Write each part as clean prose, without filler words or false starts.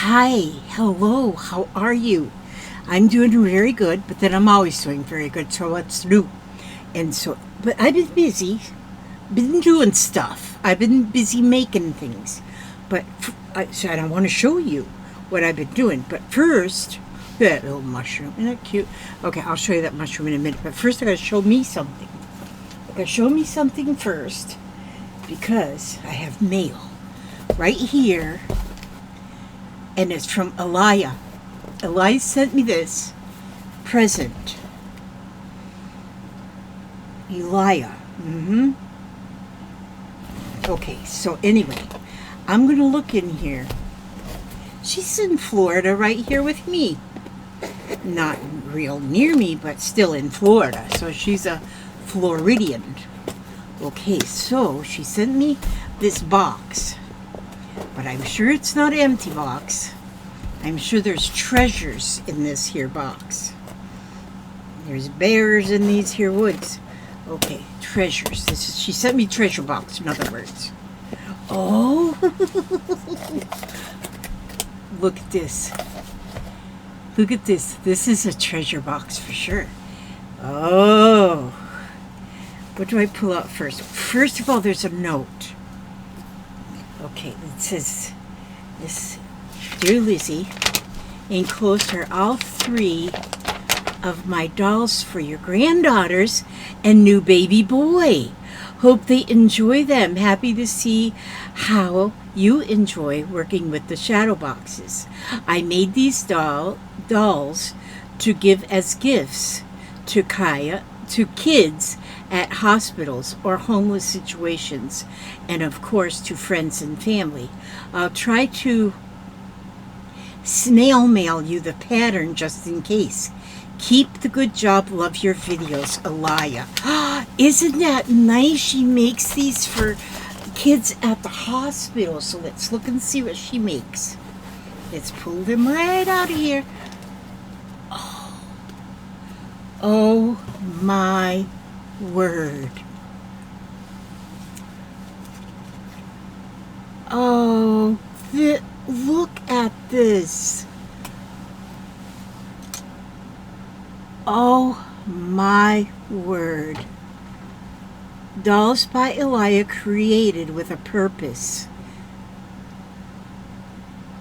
Hi, hello, how are you? I'm doing very good, but then I'm always doing very good, so what's new? But I've been busy, been doing stuff. I've been busy making things. So I don't want to show you what I've been doing. But first, that little mushroom, isn't that cute? Okay, I'll show you that mushroom in a minute. But first, I gotta show me something. I gotta show me something first because I have mail right here, and it's from Elia. Elia sent me this present. Elia. Okay, so anyway, I'm going to look in here. She's in Florida right here with me. Not real near me, but still in Florida. So she's a Floridian. Okay, so she sent me this box. But I'm sure it's not an empty box. I'm sure there's treasures in this here box. There's bears in these here woods. Okay, treasures. She sent me treasure box, in other words. Oh, look at this. Look at this. This is a treasure box for sure. Oh, what do I pull out first? First of all, there's a note. Okay, it says, this, Dear Lizzie, enclosed are all three of my dolls for your granddaughters and new baby boy. Hope they enjoy them. Happy to see how you enjoy working with the shadow boxes. I made these dolls to give as gifts to kids at hospitals or homeless situations, and of course to friends and family. I'll try to snail mail you the pattern just in case. Keep the good job. Love your videos, Elia. Isn't that nice? She makes these for kids at the hospital. So let's look and see what she makes. Let's pull them right out of here. Oh my word. Oh, look at this. Oh my word. Dolls by Elia, created with a purpose.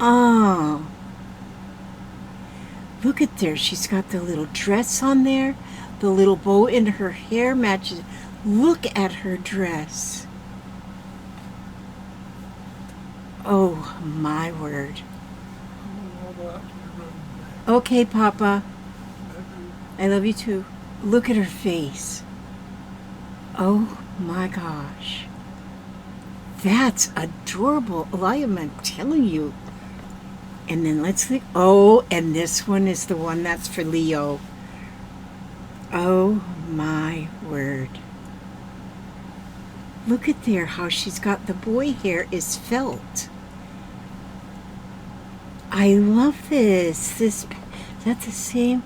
Oh. Look at there. She's got the little dress on there. The little bow in her hair matches. Look at her dress. Oh my word. Okay, Papa. I love you too. Look at her face. Oh my gosh. That's adorable. Elia, I'm telling you. And then let's think. Oh, and this one is the one that's for Leo. Oh my word. Look at there how she's got the boy hair is felt. I love this. That's the same.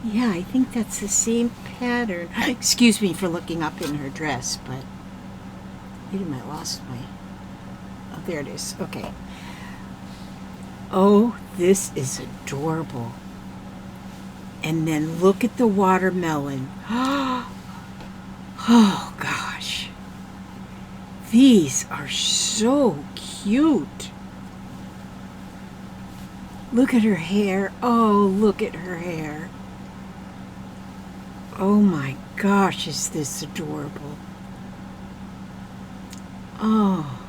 Yeah, I think that's the same pattern. Excuse me for looking up in her dress, but I might lost my. Oh, there it is. Okay. Oh, this is adorable. And then look at the watermelon. Oh gosh. These are so cute. Look at her hair. Oh, look at her hair. Oh my gosh, is this adorable. Oh.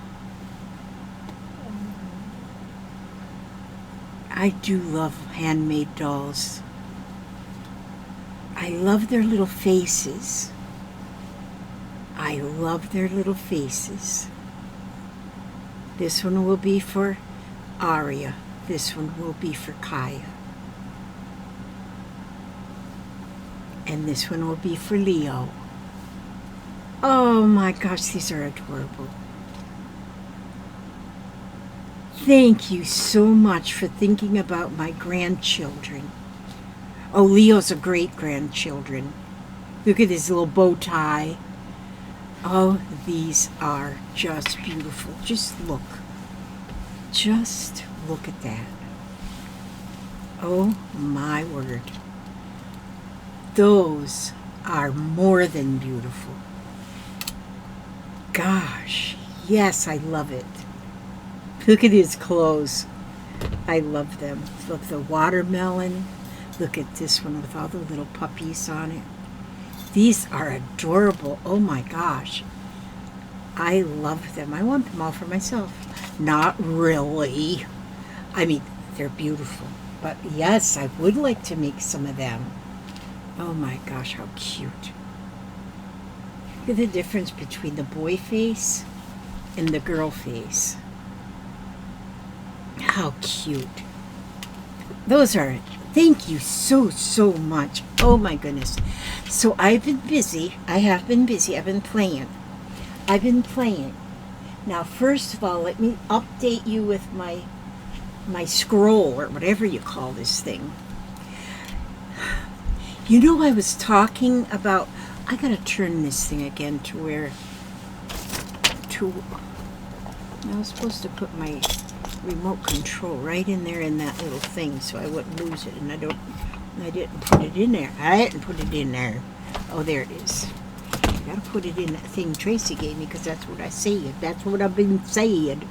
I do love handmade dolls. I love their little faces. I love their little faces. This one will be for Aria. This one will be for Kaya. And this one will be for Leo. Oh my gosh, these are adorable. Thank you so much for thinking about my grandchildren. Oh, Leo's a great-grandchildren. Look at his little bow tie. Oh, these are just beautiful. Just look. Just look at that. Oh my word. Those are more than beautiful. Gosh, yes, I love it. Look at his clothes. I love them. Look, the watermelon. Look at this one with all the little puppies on it. These are adorable. Oh my gosh. I love them. I want them all for myself. Not really. I mean, they're beautiful. But yes, I would like to make some of them. Oh my gosh, how cute. Look at the difference between the boy face and the girl face. How cute. Those are, thank you so much. Oh my goodness. So I've been busy. I have been busy. I've been playing. Now, first of all, let me update you with my scroll, or whatever you call this thing. You know, I was talking about, I gotta turn this thing again to where, I was supposed to put my remote control right in there in that little thing so I wouldn't lose it, and I didn't put it in there. I didn't put it in there. Oh, there it is. I gotta put it in that thing Tracy gave me, because that's what I said. That's what I've been saying.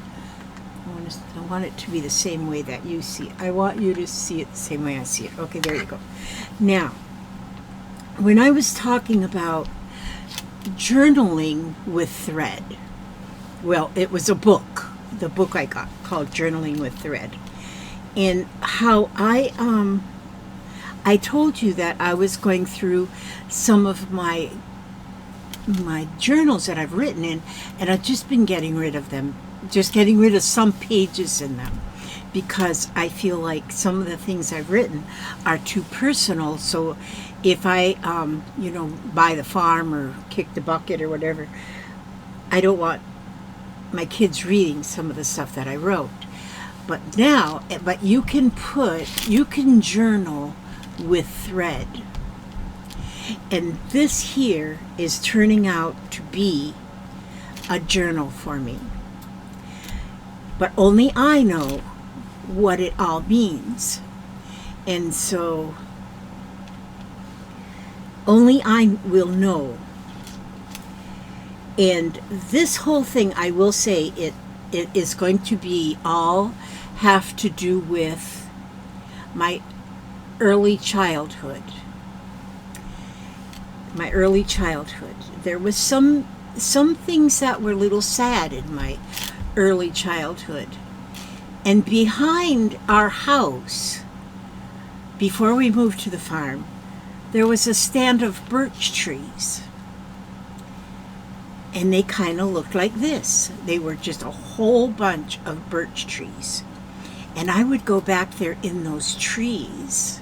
I want it to be the same way that you see it. I want you to see it the same way I see it. Okay, there you go. Now, when I was talking about journaling with thread, well, it was a book. The book I got called Journaling with Thread. And how I told you that I was going through some of my journals that I've written in, and I've just been getting rid of them. Just getting rid of some pages in them, because I feel like some of the things I've written are too personal. So if I, buy the farm or kick the bucket or whatever, I don't want my kids reading some of the stuff that I wrote. But you can journal with thread. And this here is turning out to be a journal for me. But only I know what it all means. And so only I will know. And this whole thing, I will say, it is going to be all have to do with my early childhood. There was some things that were a little sad in my early childhood. And behind our house, before we moved to the farm, there was a stand of birch trees. And they kind of looked like this. They were just a whole bunch of birch trees. And I would go back there in those trees.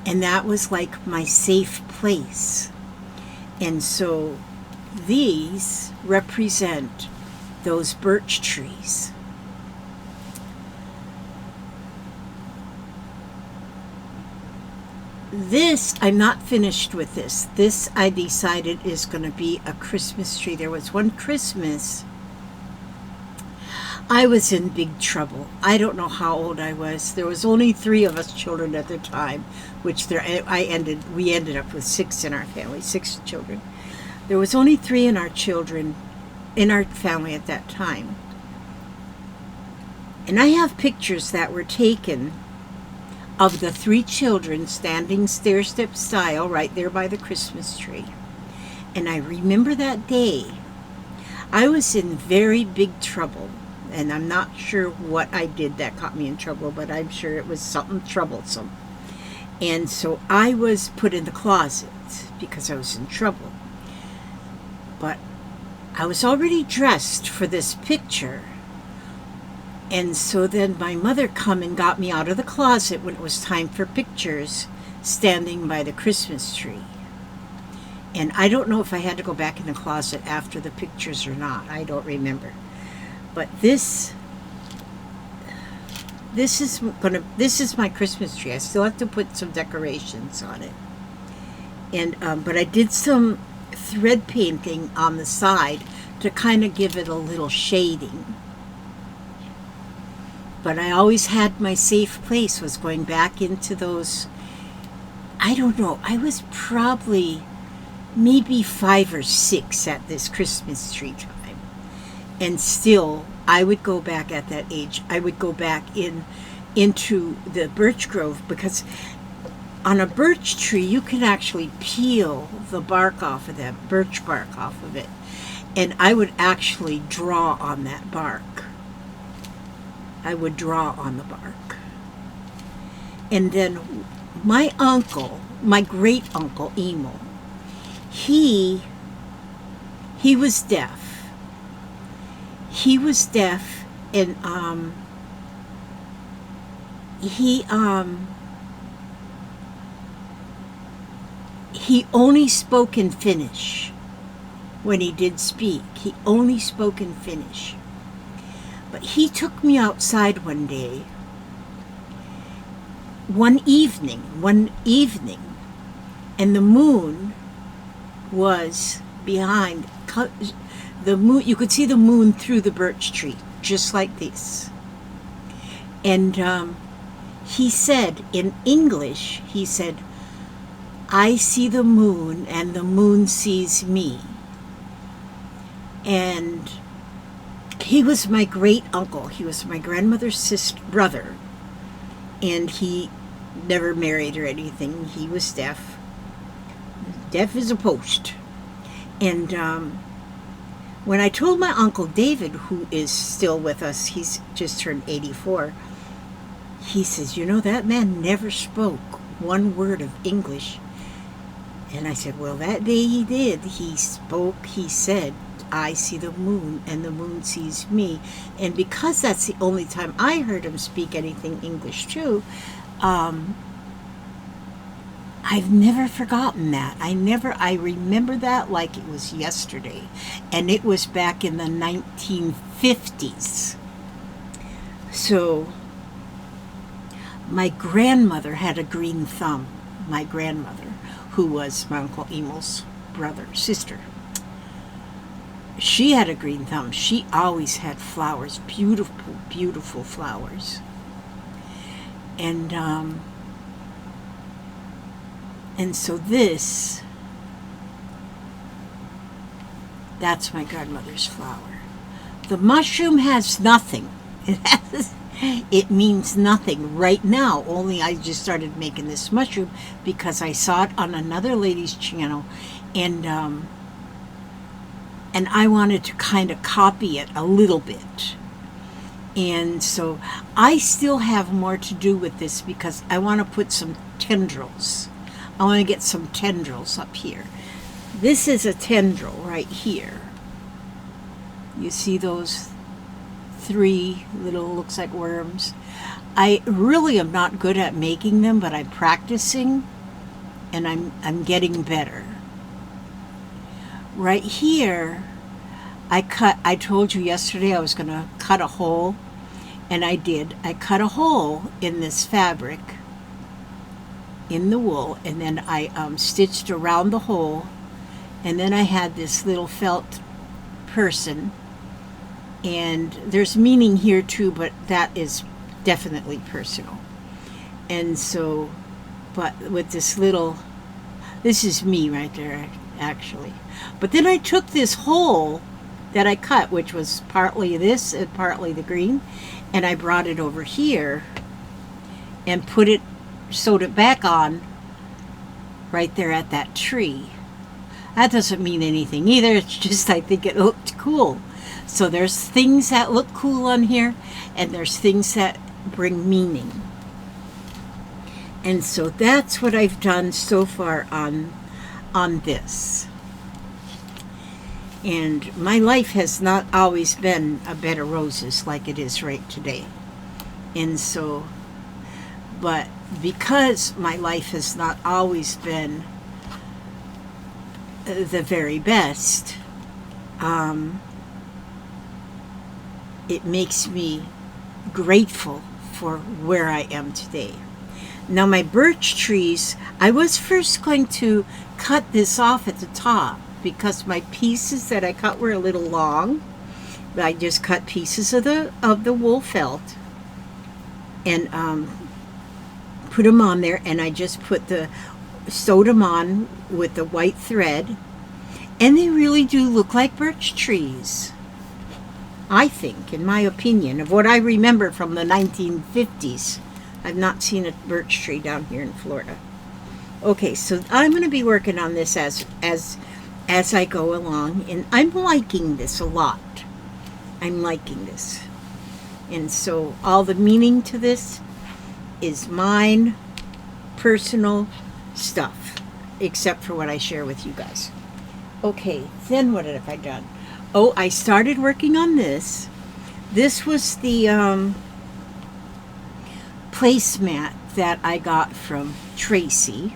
And that was like my safe place. And so these represent those birch trees. This, I'm not finished with this. This I decided is going to be a Christmas tree. There was one Christmas I was in big trouble. I don't know how old I was. There was only 3 of us children at the time, which we ended up with 6 in our family, 6 children. There was only 3 in our family at that time. And I have pictures that were taken of the 3 children standing stair-step style right there by the Christmas tree. And I remember that day. I was in very big trouble. And I'm not sure what I did that got me in trouble, but I'm sure it was something troublesome. And so I was put in the closet because I was in trouble. But I was already dressed for this picture. And so then my mother come and got me out of the closet when it was time for pictures, standing by the Christmas tree. And I don't know if I had to go back in the closet after the pictures or not. I don't remember. But this is my Christmas tree. I still have to put some decorations on it. And but I did some thread painting on the side to kind of give it a little shading. But I always had my safe place was going back into those. I don't know, I was probably maybe 5 or 6 at this Christmas tree time. And still, I would go back at that age. I would go back into the birch grove, because on a birch tree, you can actually peel the bark off of that, birch bark off of it. And I would actually draw on that bark. I would draw on the bark. And then my uncle, my great uncle, Emil, he was deaf. He was deaf, and he only spoke in Finnish. When he did speak, he only spoke in Finnish. But he took me outside one day, one evening, and the moon was behind the moon. You could see the moon through the birch tree, just like this. And he said in English, he said, "I see the moon and the moon sees me." And he was my great uncle. He was my grandmother's brother. And he never married or anything. He was deaf. Deaf as a post. And when I told my Uncle David, who is still with us, he's just turned 84, he says, "You know, that man never spoke one word of English." And I said, "Well, that day he did. He spoke, he said, 'I see the moon and the moon sees me.'" And because that's the only time I heard him speak anything English too, I've never forgotten that. I remember that like it was yesterday. And it was back in the 1950s. So my grandmother had a green thumb. My grandmother, who was my Uncle Emil's sister. She had a green thumb. She always had flowers, beautiful, beautiful flowers. And so that's my grandmother's flower. The mushroom has nothing. It means nothing right now. Only I just started making this mushroom because I saw it on another lady's channel, and I wanted to kind of copy it a little bit. And so I still have more to do with this because I want to put some tendrils. I want to get some tendrils up here. This is a tendril right here. You see those 3 little, looks like worms? I really am not good at making them, but I'm practicing, and I'm getting better. Right here, I told you yesterday I was going to cut a hole, and I did. I cut a hole in this fabric, in the wool, and then I stitched around the hole, and then I had this little felt person, and there's meaning here too, but that is definitely personal. And so, but with this is me right there, actually. But then I took this hole that I cut, which was partly this and partly the green, and I brought it over here and sewed it back on right there at that tree. That doesn't mean anything either. It's just I think it looked cool. So there's things that look cool on here, and there's things that bring meaning. And so that's what I've done so far on this. And my life has not always been a bed of roses like it is right today. And so, but because my life has not always been the very best, it makes me grateful for where I am today. Now my birch trees, I was first going to cut this off at the top because my pieces that I cut were a little long. I just cut pieces of the wool felt, and put them on there, and I just sewed them on with the white thread, and they really do look like birch trees. I think, in my opinion, of what I remember from the 1950s. I've not seen a birch tree down here in Florida. Okay, so I'm going to be working on this as I go along, and I'm liking this a lot. I'm liking this. And so all the meaning to this is mine, personal stuff, except for what I share with you guys. Okay, then what have I done? Oh, I started working on this. This was the placemat that I got from Tracy.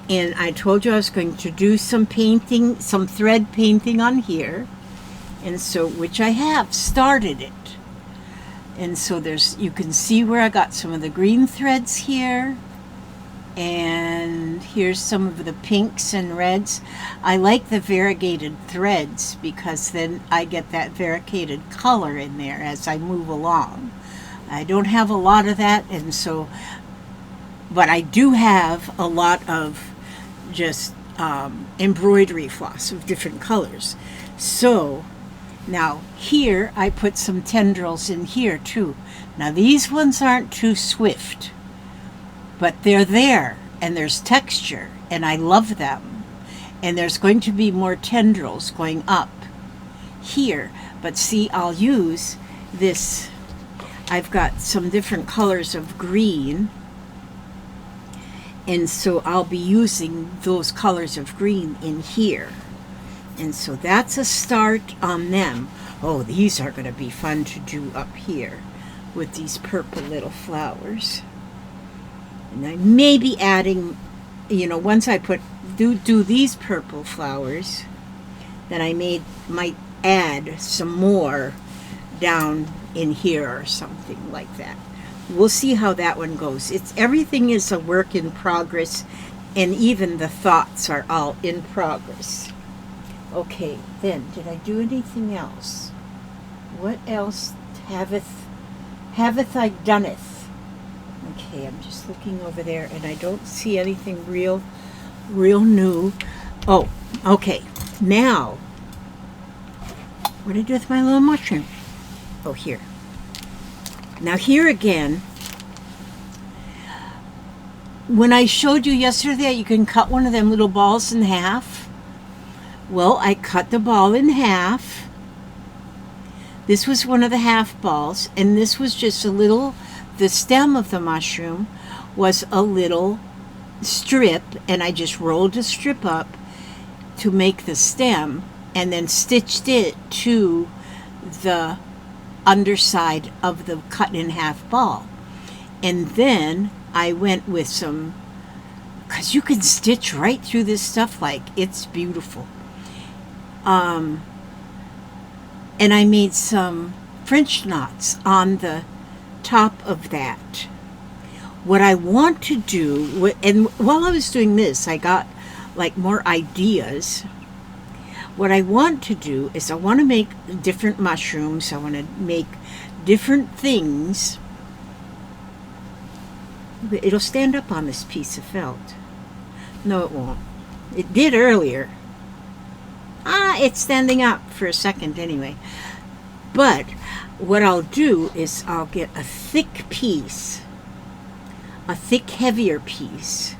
And I told you I was going to do some painting, some thread painting on here. And so, which I have started it. And so you can see where I got some of the green threads here. And here's some of the pinks and reds. I like the variegated threads because then I get that variegated color in there as I move along. I don't have a lot of that, and so, but I do have a lot of just embroidery floss of different colors. So now here I put some tendrils in here too. Now these ones aren't too swift, but they're there, and there's texture, and I love them. And there's going to be more tendrils going up here. But see, I'll use this. I've got some different colors of green, and so I'll be using those colors of green in here. And so that's a start on them. Oh, these are going to be fun to do up here with these purple little flowers. And I may be adding, once I do these purple flowers, then I might add some more down in here or something like that. We'll see how that one goes. Everything is a work in progress, and even the thoughts are all in progress. Okay, then, did I do anything else? What else haveth I doneth? Okay, I'm just looking over there, and I don't see anything real new. Oh, okay. Now, what did I do with my little mushroom? Oh, here. Now, here again, when I showed you yesterday that you can cut one of them little balls in half, well, I cut the ball in half. This was one of the half balls, and this was just the stem of the mushroom was a little strip, and I just rolled a strip up to make the stem, and then stitched it to the underside of the cut in half ball. And then I went with some, because you can stitch right through this stuff, like it's beautiful. And I made some French knots on the top of that. What I want to do, and while I was doing this, I got like more ideas. What I want to do is I want to make different mushrooms. I want to make different things. It'll stand up on this piece of felt. No, it won't. It did earlier. It's standing up for a second anyway. But what I'll do is I'll get a thick piece, a thick, heavier piece.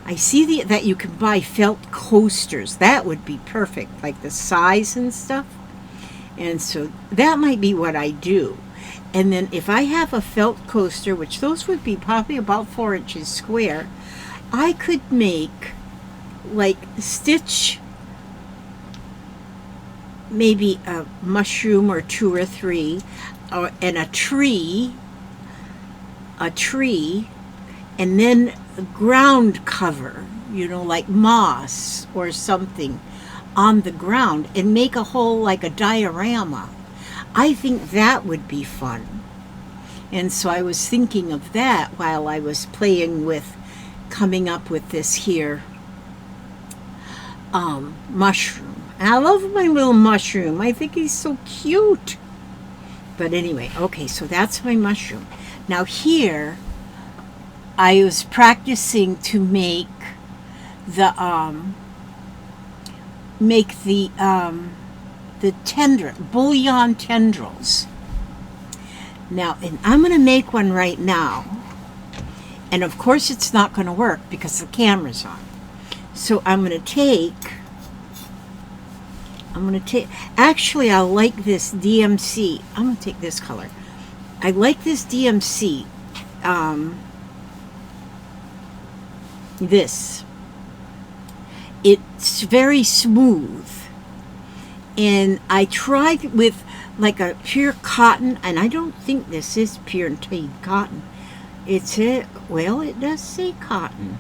I see that you can buy felt coasters. That would be perfect, like the size and stuff. And so that might be what I do. And then if I have a felt coaster, which those would be probably about 4 inches square, I could make, like, stitch maybe a mushroom or 2 or 3, and a tree, and then ground cover, like moss or something on the ground, and make a whole, like a diorama. I think that would be fun. And so I was thinking of that while I was playing with coming up with this here mushroom. And I love my little mushroom. I think he's so cute. But anyway, okay, so that's my mushroom. Now here, I was practicing to make the bullion tendrils. Now, and I'm going to make one right now. And of course it's not going to work because the camera's on. So I'm going to take, actually I like this DMC. I'm going to take this color. I like this DMC. This. It's very smooth. And I tried with like a pure cotton, and I don't think this is pure and tied cotton. Well, it does say cotton.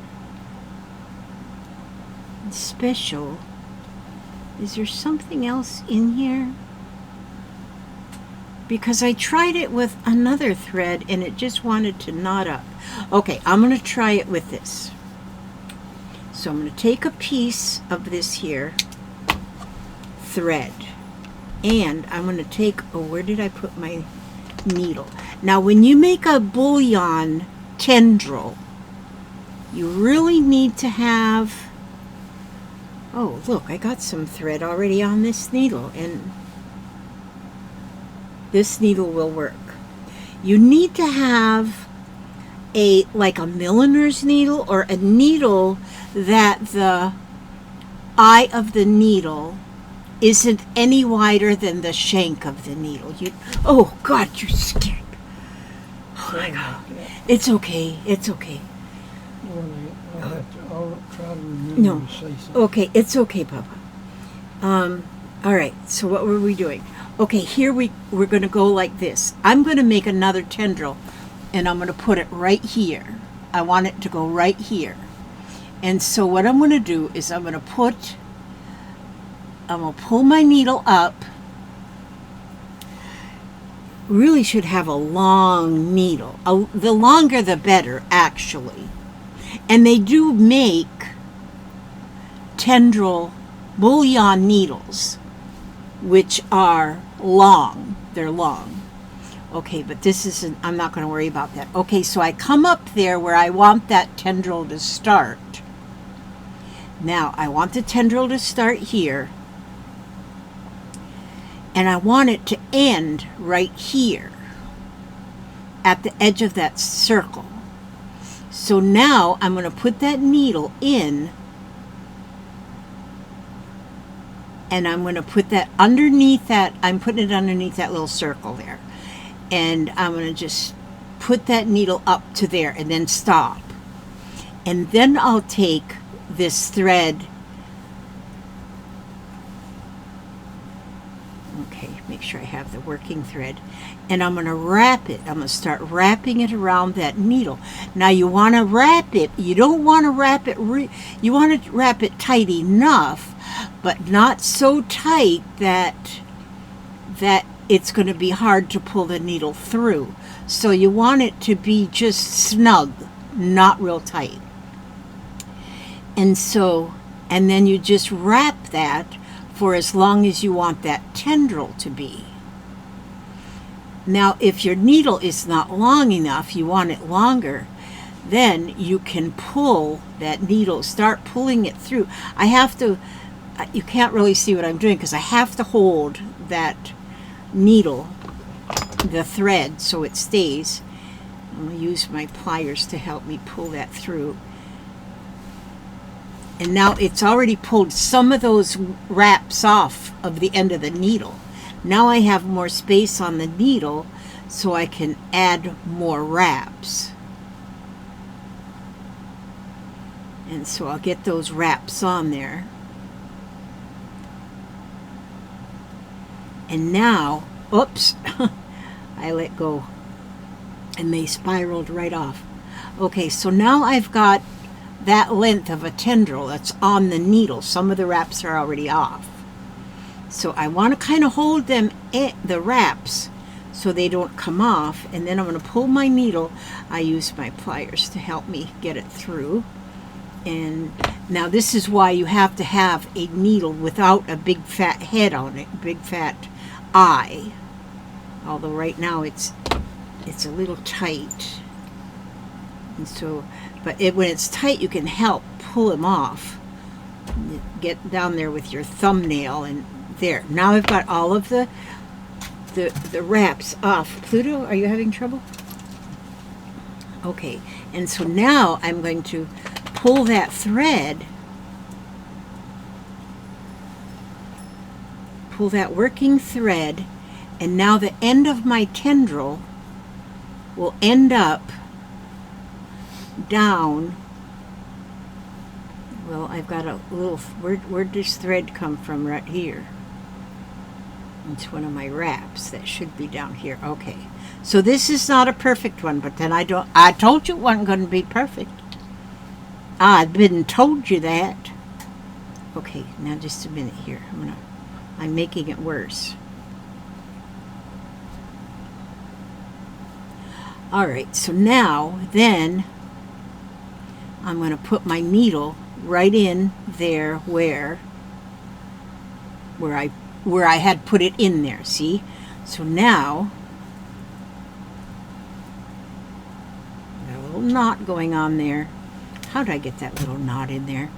It's special. Is there something else in here? Because I tried it with another thread and it just wanted to knot up. Okay, I'm going to try it with this. So I'm going to take a piece of this here thread, and I'm going to take, where did I put my needle? Now when you make a bullion tendril, you really need to have, oh look, I got some thread already on this needle, and this needle will work. You need to have like a milliner's needle, or a needle that the eye of the needle isn't any wider than the shank of the needle. Oh God, you scared. Oh my God. It's okay. It's okay. I'll try to remember to say something. Okay, it's okay, Papa. All right. So what were we doing? Okay, here we're going to go like this. I'm going to make another tendril, and I'm going to put it right here. I want it to go right here. And so what I'm going to do is I'm going to pull my needle up. Really should have a long needle. The longer the better, actually. And they do make bullion needles, which are long. They're long. Okay, but this isn't, I'm not going to worry about that. Okay, so I come up there where I want that tendril to start. Now, I want the tendril to start here. And I want it to end right here at the edge of that circle. So now I'm going to put that needle in, and I'm going to put that underneath that, I'm putting it underneath that little circle there. And I'm going to just put that needle up to there and then stop. And then I'll take this thread. Okay, make sure I have the working thread. And I'm going to wrap it. I'm going to start wrapping it around that needle. Now you want to wrap it. You don't want to wrap it, you want to wrap it tight enough, but not so tight that it's going to be hard to pull the needle through. So you want it to be just snug, not real tight. And then you just wrap that for as long as you want that tendril to be. Now, if your needle is not long enough, you want it longer, then you can pull that needle, start pulling it through. You can't really see what I'm doing because I have to hold that needle, the thread, so it stays. I'm going to use my pliers to help me pull that through. And now it's already pulled some of those wraps off of the end of the needle. Now I have more space on the needle so I can add more wraps. And so I'll get those wraps on there. And now, oops, I let go and they spiraled right off. Okay, so now I've got that length of a tendril that's on the needle. Some of the wraps are already off. So I want to kind of hold them, the wraps, so they don't come off. And then I'm going to pull my needle. I use my pliers to help me get it through. And now this is why you have to have a needle without a big fat head on it, big fat eye. Although right now it's it's a little tight. And so, but when it's tight, you can help pull them off. Get down there with your thumbnail, and there. Now I've got all of the wraps off. Pluto, are you having trouble? Okay, and so now I'm going to pull that thread, pull that working thread, and now the end of my tendril will end up down. Well, I've got a little, where'd this thread come from? Right here. It's one of my wraps that should be down here. Okay, so this is not a perfect one, but then I told you it wasn't going to be perfect. I've been told you that. Okay, now just a minute here. I'm making it worse. All right, so now then I'm going to put my needle right in there where I had put it in there, see? So now got a little knot going on there. How did I get that little knot in there?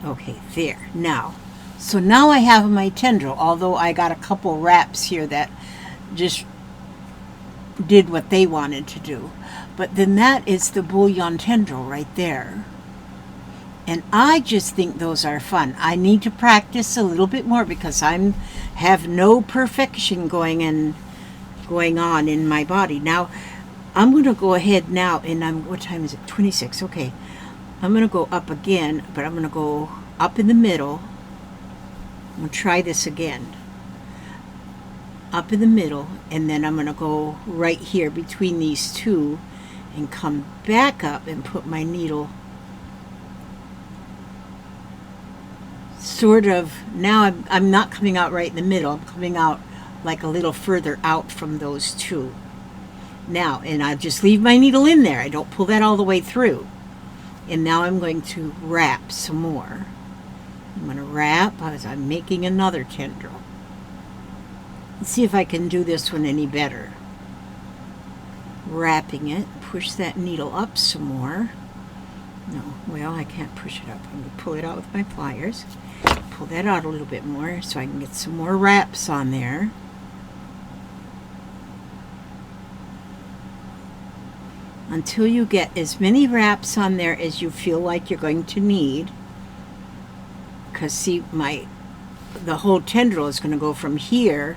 Okay, there. Now, so now I have my tendril, although I got a couple wraps here that just did what they wanted to do. But then that is the Bullion tendril right there. And I just think those are fun. I need to practice a little bit more because I have no perfection going on in my body. Now, I'm going to go ahead now, and what time is it? 26. Okay. I'm going to go up again, but I'm going to go up in the middle. I'm going to try this again. Up in the middle, and then I'm going to go right here between these two and come back up and put my needle sort of, now I'm not coming out right in the middle. I'm coming out like a little further out from those two. Now, and I just leave my needle in there. I don't pull that all the way through. And now I'm going to wrap some more. I'm going to wrap as I'm making another tendril. Let's see if I can do this one any better. Wrapping it, push that needle up some more. No, well, I can't push it up. I'm going to pull it out with my pliers. Pull that out a little bit more so I can get some more wraps on there. Until you get as many wraps on there as you feel like you're going to need. Because see, the whole tendril is going to go from here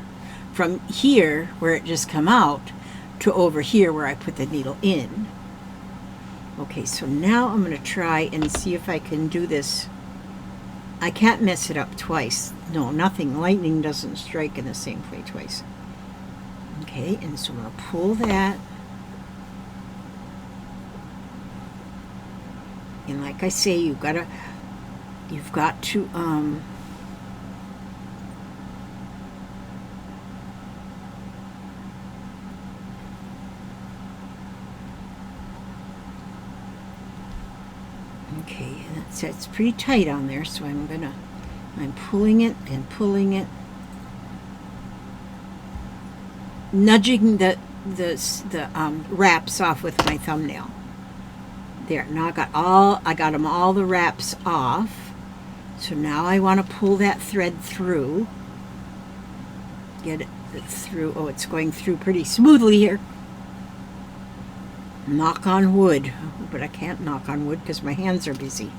where it just come out to over here where I put the needle in. Okay, so now I'm going to try and see if I can do this. I can't mess it up twice. No, nothing. Lightning doesn't strike in the same way twice. Okay, and so I'm going to pull that. And like I say, you've got to okay, and it's pretty tight on there, so I'm pulling it and pulling it, nudging the wraps off with my thumbnail. There, now I got them all the wraps off. So now I want to pull that thread through. Get it through. Oh, it's going through pretty smoothly here. Knock on wood. But I can't knock on wood because my hands are busy.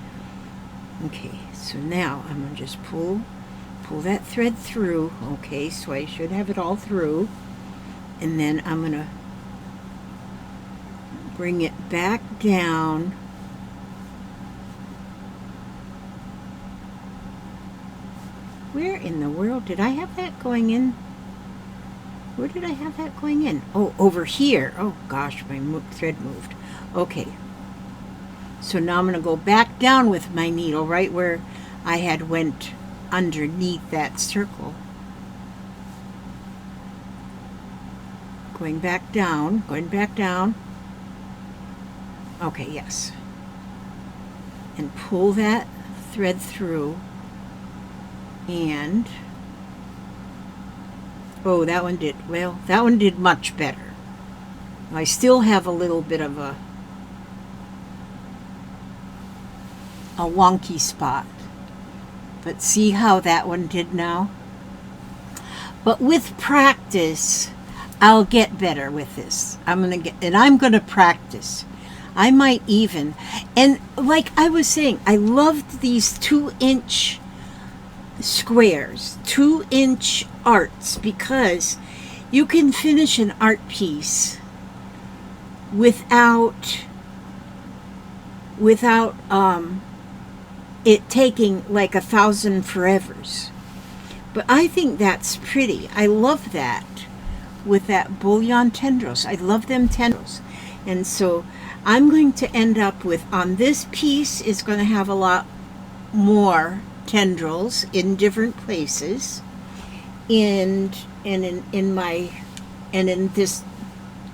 Okay, so now I'm going to just pull that thread through. Okay, so I should have it all through. And then I'm going to bring it back down. Where in the world did I have that going in? Where did I have that going in? Oh, over here. Oh gosh, my thread moved. Okay. So now I'm going to go back down with my needle right where I had went underneath that circle. Going back down. Okay, yes. And pull that thread through. And oh, that one did much better. I still have a little bit of a wonky spot. But see how that one did now? But with practice, I'll get better with this. I'm gonna practice. I might even, and like I was saying, I loved these 2-inch squares, 2-inch arts, because you can finish an art piece without it taking like 1,000 forevers. But I think that's pretty. I love that with that Bullion tendrils. I love them tendrils. And so I'm going to end up with, on this piece, is going to have a lot more tendrils in different places. And in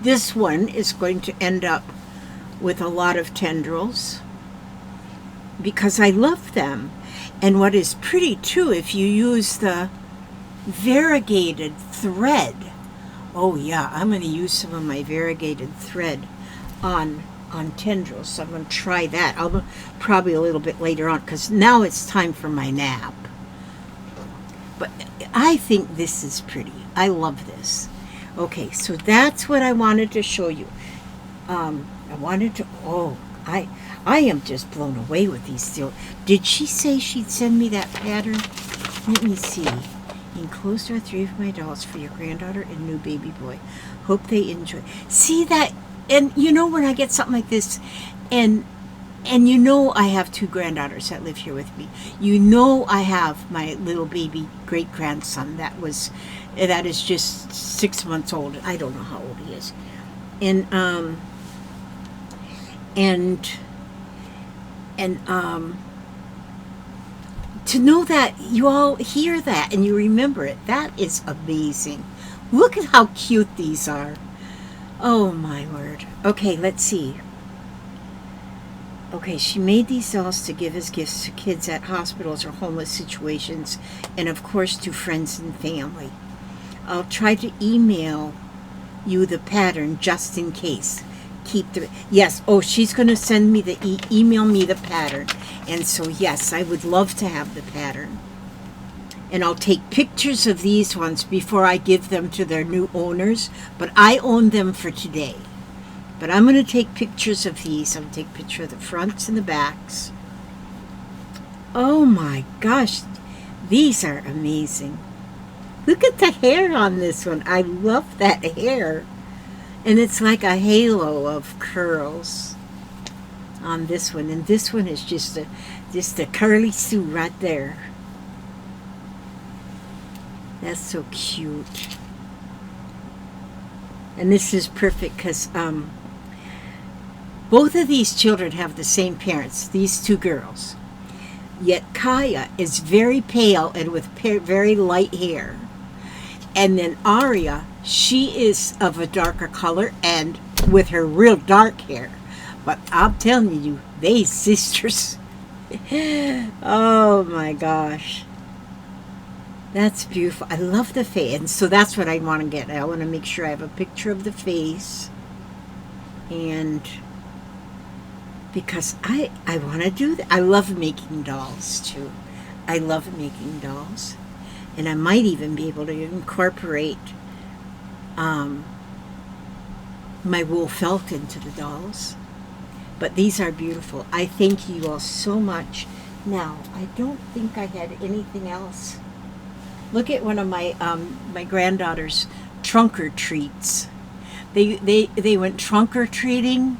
this one is going to end up with a lot of tendrils because I love them. And what is pretty too, if you use the variegated thread, oh yeah, I'm going to use some of my variegated thread on tendrils. So I'm going to try that. I'll probably a little bit later on because now it's time for my nap. But I think this is pretty. I love this. Okay, so that's what I wanted to show you. I am just blown away with these still. Did she say she'd send me that pattern? Let me see. Enclosed are 3 of my dolls for your granddaughter and new baby boy. Hope they enjoy. See that? And you know when I get something like this, and you know I have 2 granddaughters that live here with me. You know I have my little baby great-grandson that is just 6 months old. I don't know how old he is. And to know that you all hear that and you remember it, that is amazing. Look at how cute these are. Oh my word. Okay, let's see. Okay, she made these dolls to give as gifts to kids at hospitals or homeless situations, and of course to friends and family. I'll try to email you the pattern just in case. Yes, oh, she's going to send me email me the pattern. And so, yes, I would love to have the pattern. And I'll take pictures of these ones before I give them to their new owners. But I own them for today. But I'm going to take pictures of these. I'm going to take a picture of the fronts and the backs. Oh my gosh, these are amazing. Look at the hair on this one. I love that hair. And it's like a halo of curls on this one. And this one is just a curly Sue right there. That's so cute. And this is perfect because both of these children have the same parents, these 2 girls. Yet Kaya is very pale and with very light hair. And then Aria, she is of a darker color and with her real dark hair. But I'm telling you, they sisters. Oh my gosh. That's beautiful. I love the face. And so that's what I want to get. I want to make sure I have a picture of the face. And because I want to do that. I love making dolls too. I love making dolls. And I might even be able to incorporate my wool felt into the dolls. But these are beautiful. I thank you all so much. Now, I don't think I had anything else. Look at one of my my granddaughter's trunk or treats. They went trunk or treating,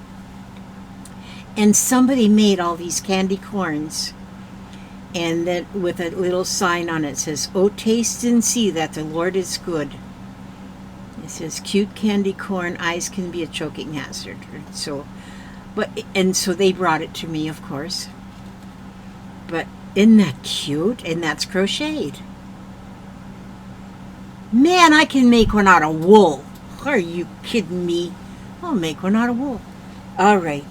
and somebody made all these candy corns. And then with a little sign on it says, "Oh, taste and see that the Lord is good." It says, "Cute candy corn, eyes can be a choking hazard." So they brought it to me, of course. But isn't that cute? And that's crocheted. Man, I can make one out of wool. Are you kidding me? I'll make one out of wool. All right,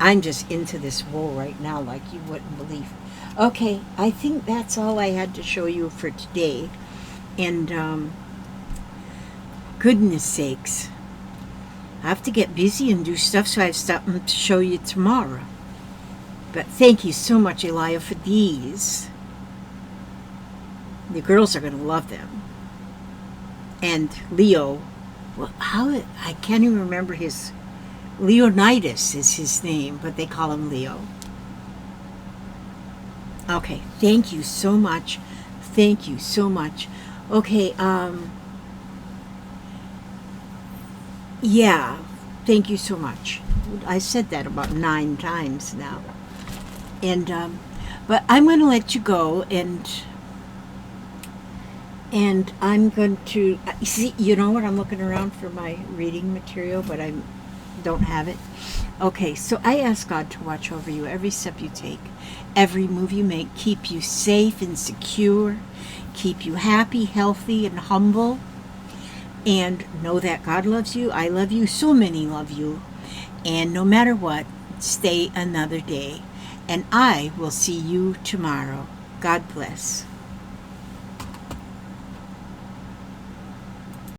I'm just into this wool right now like you wouldn't believe. Okay, I think that's all I had to show you for today. And goodness sakes, I have to get busy and do stuff, so I have something to show you tomorrow. But thank you so much, Elia, for these. The girls are going to love them. And Leo, well, I can't even remember his... Leonidas is his name, but they call him Leo. Okay, thank you so much. Thank you so much. Okay, yeah, thank you so much. I said that about 9 times now. And, but I'm going to let you go, and I'm going to, see, you know what, I'm looking around for my reading material, but I don't have it. Okay, so I ask God to watch over you every step you take, every move you make, keep you safe and secure, keep you happy, healthy, and humble, and know that God loves you, I love you, so many love you, and no matter what, stay another day, and I will see you tomorrow. God bless.